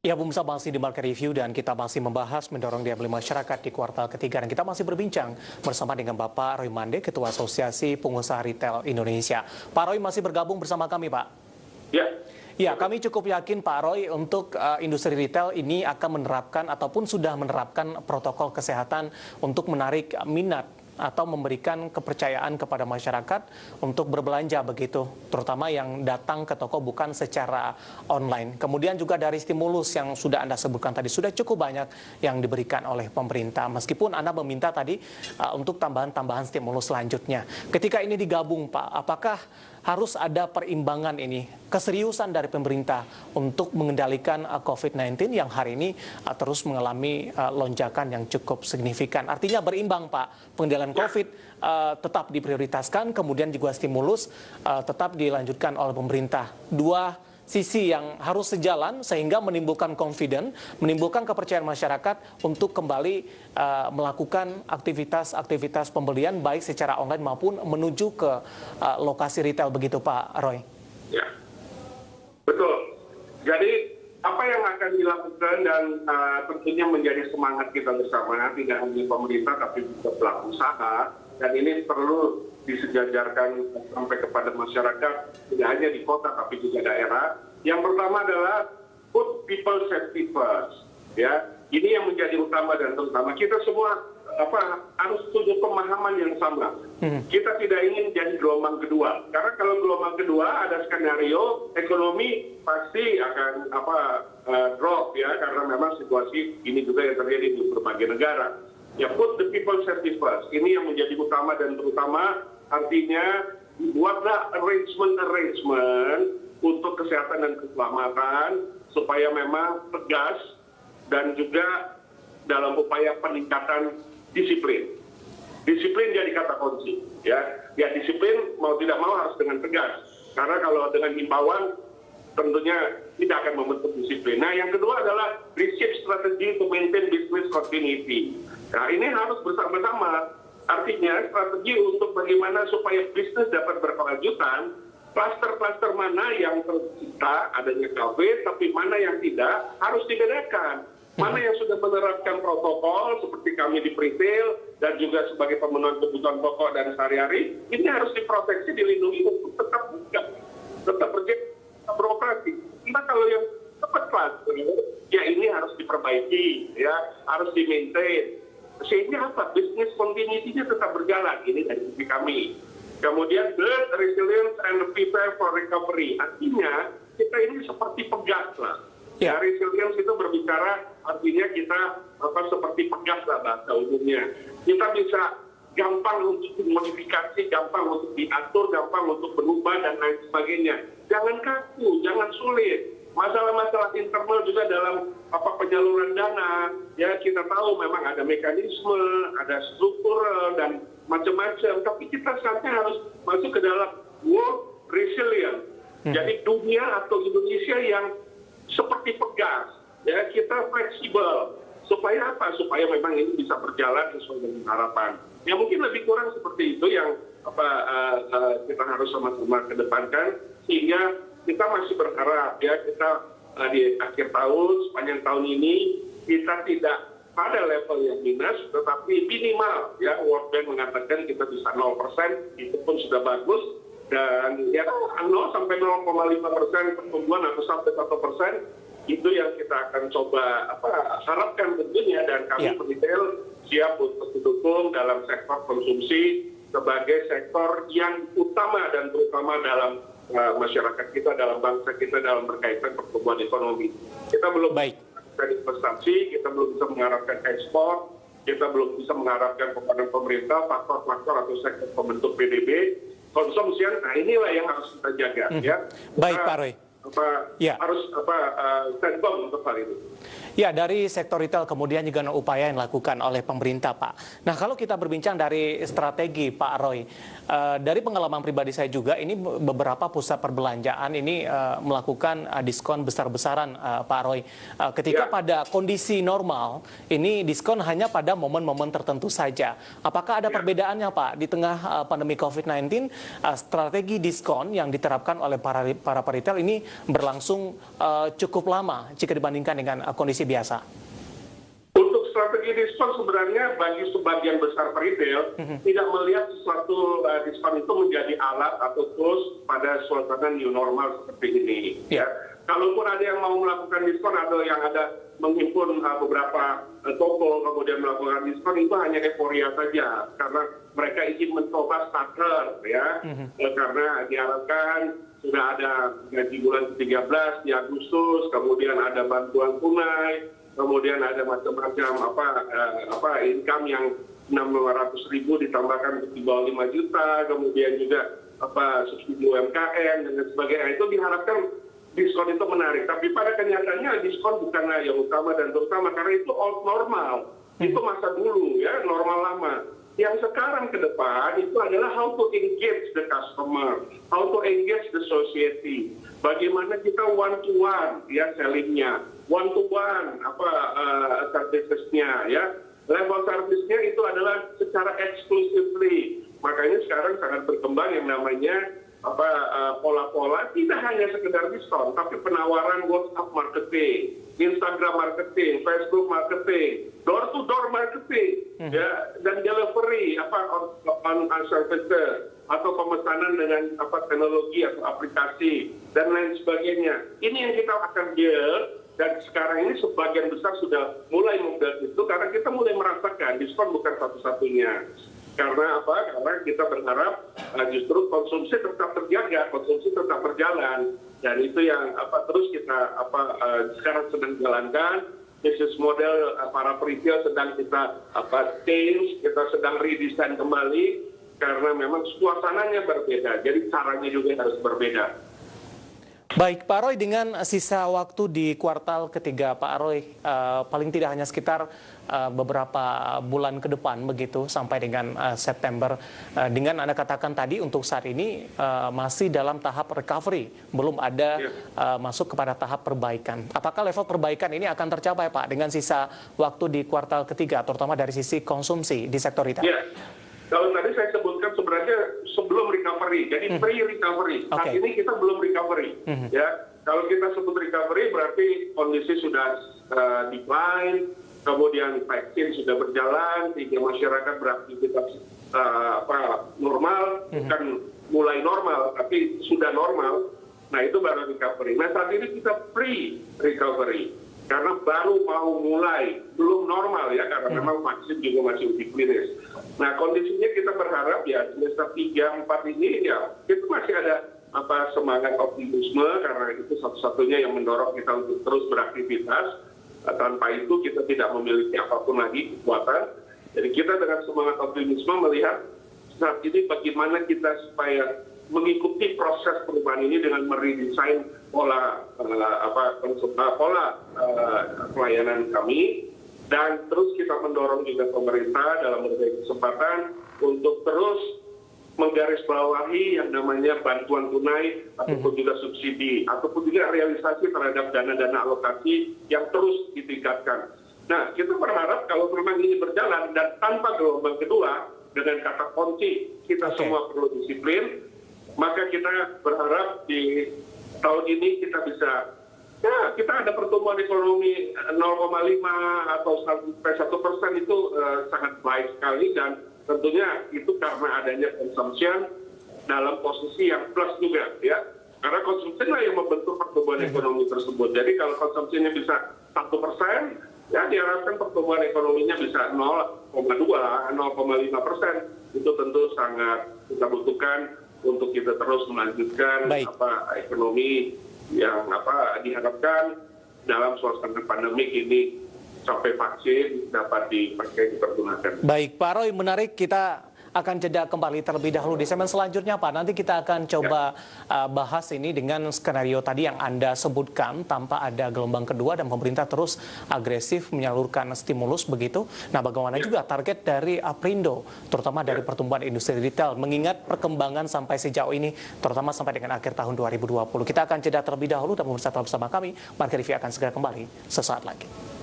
Ya, pemirsa masih di Market Review dan kita masih membahas mendorong daya beli masyarakat di kuartal ketiga. Dan kita masih berbincang bersama dengan Bapak Roy Mande, Ketua Asosiasi Pengusaha Retail Indonesia. Pak Roy masih bergabung bersama kami, Pak. Ya. Ya, kami cukup yakin Pak Roy untuk industri retail ini akan menerapkan ataupun sudah menerapkan protokol kesehatan untuk menarik minat atau memberikan kepercayaan kepada masyarakat untuk berbelanja begitu, terutama yang datang ke toko bukan secara online. Kemudian juga dari stimulus yang sudah Anda sebutkan tadi, sudah cukup banyak yang diberikan oleh pemerintah. Meskipun Anda meminta tadi untuk tambahan-tambahan stimulus selanjutnya. Ketika ini digabung, Pak, apakah harus ada perimbangan ini, keseriusan dari pemerintah untuk mengendalikan COVID-19 yang hari ini terus mengalami lonjakan yang cukup signifikan. Artinya berimbang, Pak, pengendalian COVID tetap diprioritaskan, kemudian juga stimulus tetap dilanjutkan oleh pemerintah. Dua sisi yang harus sejalan sehingga menimbulkan confidence, menimbulkan kepercayaan masyarakat untuk kembali melakukan aktivitas pembelian baik secara online maupun menuju ke lokasi retail begitu, Pak Roy. Ya, betul. Jadi apa yang akan dilakukan dan tentunya menjadi semangat kita bersama, tidak hanya pemerintah tapi juga pelaku usaha, dan ini perlu disejajarkan sampai kepada masyarakat, tidak hanya di kota tapi juga daerah. Yang pertama adalah put people safety first. Ya, ini yang menjadi utama dan terutama. Kita semua harus punya pemahaman yang sama. Kita tidak ingin jadi gelombang kedua, karena kalau gelombang kedua ada skenario ekonomi pasti akan drop ya, karena memang situasi ini juga yang terjadi di berbagai negara. Ya, put the people safety first. Ini yang menjadi utama dan terutama. Artinya buatlah arrangement untuk kesehatan dan keselamatan supaya memang tegas dan juga dalam upaya peningkatan disiplin. Disiplin jadi kata kunci, ya. Ya, disiplin mau tidak mau harus dengan tegas. Karena kalau dengan himbauan tentunya tidak akan membentuk disiplin. Nah, yang kedua adalah reshape strategi to maintain business continuity. Nah, ini harus bersama-sama. Artinya strategi untuk bagaimana supaya bisnis dapat berkelanjutan, klaster-klaster mana yang tercipta adanya COVID, tapi mana yang tidak, harus dibedakan. Mana yang sudah menerapkan protokol seperti kami di retail dan juga sebagai pemenuhan kebutuhan pokok dan sehari-hari, ini harus diproteksi, dilindungi untuk tetap buka, tetap beroperasi. Nah, kalau yang cepat klaster, ya ini harus diperbaiki, ya harus di-maintain. Sehingga apa? Bisnis continuity-nya tetap berjalan. Ini dari sisi kami. Kemudian build resilience and prepare for recovery. Artinya kita ini seperti pegas lah. Ya, resilience itu berbicara artinya kita seperti pegas lah bahasa umumnya. Kita bisa gampang untuk dimodifikasi, gampang untuk diatur, gampang untuk berubah dan lain sebagainya. Jangan kaku, jangan sulit. Masalah-masalah internal juga dalam penyaluran dana, ya kita tahu memang ada mekanisme, ada struktur dan macam-macam. Tapi kita saatnya harus masuk ke dalam world resilience. Jadi dunia atau Indonesia yang seperti pegas, ya kita fleksibel. Supaya apa? Supaya memang ini bisa berjalan sesuai dengan harapan. Ya mungkin lebih kurang seperti itu yang kita harus sama-sama kedepankan, sehingga kita masih berharap ya kita di akhir tahun, sepanjang tahun ini kita tidak pada level yang minus, tetapi minimal ya World Bank mengatakan kita bisa 0%, itu pun sudah bagus, dan ya 0 sampai 0,5% pertumbuhan atau sampai 1%, itu yang kita akan coba harapkan tentunya, dan kami retail siap untuk mendukung dalam sektor konsumsi sebagai sektor yang utama dan terutama dalam masyarakat kita, dalam bangsa kita, dalam berkaitan pertumbuhan ekonomi. Kita belum bisa investasi, kita belum bisa mengharapkan ekspor, kita belum bisa mengharapkan kepada pemerintah faktor-faktor atau sektor pembentuk PDB, konsumsi. Nah, inilah yang harus kita jaga. Ya. Baik, Pak Roy. Harus standby untuk hal itu. Ya, dari sektor retail kemudian juga ada upaya yang dilakukan oleh pemerintah, Pak. Nah, kalau kita berbincang dari strategi, Pak Roy, dari pengalaman pribadi saya juga, ini beberapa pusat perbelanjaan ini melakukan diskon besar-besaran, Pak Roy. Ketika pada kondisi normal, ini diskon hanya pada momen-momen tertentu saja. Apakah ada perbedaannya, Pak, di tengah pandemi COVID-19, strategi diskon yang diterapkan oleh para retail ini berlangsung cukup lama jika dibandingkan dengan kondisi biasa? Untuk strategi diskon sebenarnya bagi sebagian besar retail tidak melihat sesuatu diskon itu menjadi alat atau tools pada suasana new normal seperti ini. Ya. Kalaupun ada yang mau melakukan diskon atau yang ada menghimpun beberapa toko kemudian melakukan diskon, itu hanya euforia saja karena mereka ingin mencoba starter, ya. Karena diharapkan sudah ada gaji bulan 13 di Agustus, kemudian ada bantuan tunai, kemudian ada macam-macam income yang 600.000 ditambahkan di bawah 5 juta, kemudian juga subsidi UMKM dan sebagainya. Itu diharapkan diskon itu menarik. Tapi pada kenyataannya diskon bukanlah yang utama dan terutama karena itu old normal. Itu masa dulu, ya, normal lama. Yang sekarang ke depan itu adalah how to engage the customer, how to engage the society. Bagaimana kita one to one, ya, sellingnya, one to one servicesnya, ya. Level servicenya itu adalah secara exclusively. Makanya sekarang sangat berkembang yang namanya pola-pola tidak hanya sekedar diskon, tapi penawaran WhatsApp marketing, Instagram marketing, Facebook marketing, door-to-door marketing, ya, dan delivery on services atau pemesanan dengan teknologi atau aplikasi dan lain sebagainya. Ini yang kita akan build, dan sekarang ini sebagian besar sudah mulai membuat itu karena kita mulai merasakan diskon bukan satu-satunya. Karena Karena kita berharap justru konsumsi tetap terjaga, konsumsi tetap berjalan, dan itu yang terus kita sekarang sedang jalankan. Bisnis model para retail sedang kita change, kita sedang redesign kembali karena memang suasananya berbeda, jadi caranya juga harus berbeda. Baik, Pak Roy, dengan sisa waktu di kuartal ketiga, Pak Roy, paling tidak hanya sekitar beberapa bulan ke depan begitu sampai dengan September. Dengan Anda katakan tadi untuk saat ini masih dalam tahap recovery, belum ada masuk kepada tahap perbaikan. Apakah level perbaikan ini akan tercapai, Pak, dengan sisa waktu di kuartal ketiga, terutama dari sisi konsumsi di sektor retail? Ya. Kalau tadi saya sebutkan sebenarnya sebelum recovery, jadi pre-recovery. Saat ini kita belum recovery. Ya, kalau kita sebut recovery berarti kondisi sudah decline, kemudian vaksin sudah berjalan, sehingga masyarakat beraktivitas normal, bukan mulai normal, tapi sudah normal. Nah, itu baru recovery. Nah, saat ini kita pre-recovery. Karena baru mau mulai, belum normal, ya, karena memang vaksin juga masih uji klinis. Nah, kondisinya kita berharap ya semester 3-4 ini ya itu masih ada semangat optimisme karena itu satu-satunya yang mendorong kita untuk terus beraktivitas. Tanpa itu kita tidak memiliki apapun lagi kekuatan. Jadi kita dengan semangat optimisme melihat saat ini bagaimana kita supaya mengikuti proses perubahan ini dengan meredesain pola pelayanan kami. Dan terus kita mendorong juga pemerintah dalam berbagai kesempatan untuk terus menggarisbawahi yang namanya bantuan tunai ataupun juga subsidi ataupun juga realisasi terhadap dana-dana alokasi yang terus ditingkatkan. Nah, kita berharap kalau memang ini berjalan dan tanpa gelombang kedua dengan kata kunci kita semua perlu disiplin, maka kita berharap di tahun ini kita bisa kita ada pertumbuhan ekonomi 0,5 atau sampai 1% itu sangat baik sekali dan tentunya itu karena adanya consumption dalam posisi yang plus juga, ya. Karena konsumsi lah yang membentuk pertumbuhan ekonomi tersebut. Jadi kalau konsumsinya bisa 1%, ya diharapkan pertumbuhan ekonominya bisa 0,2, 0,5%. Itu tentu sangat kita butuhkan untuk kita terus melanjutkan ekonomi yang diharapkan dalam suasana pandemik ini sampai vaksin dapat dipakai dipergunakan. Baik, Pak Roy, menarik kita akan jeda kembali terlebih dahulu. Di segmen selanjutnya Pak, nanti kita akan coba bahas ini dengan skenario tadi yang Anda sebutkan tanpa ada gelombang kedua dan pemerintah terus agresif menyalurkan stimulus begitu. Nah, bagaimana juga target dari Aprindo, terutama dari pertumbuhan industri retail, mengingat perkembangan sampai sejauh ini, terutama sampai dengan akhir tahun 2020. Kita akan jeda terlebih dahulu dan pemirsa tetap bersama kami. Market Review akan segera kembali sesaat lagi.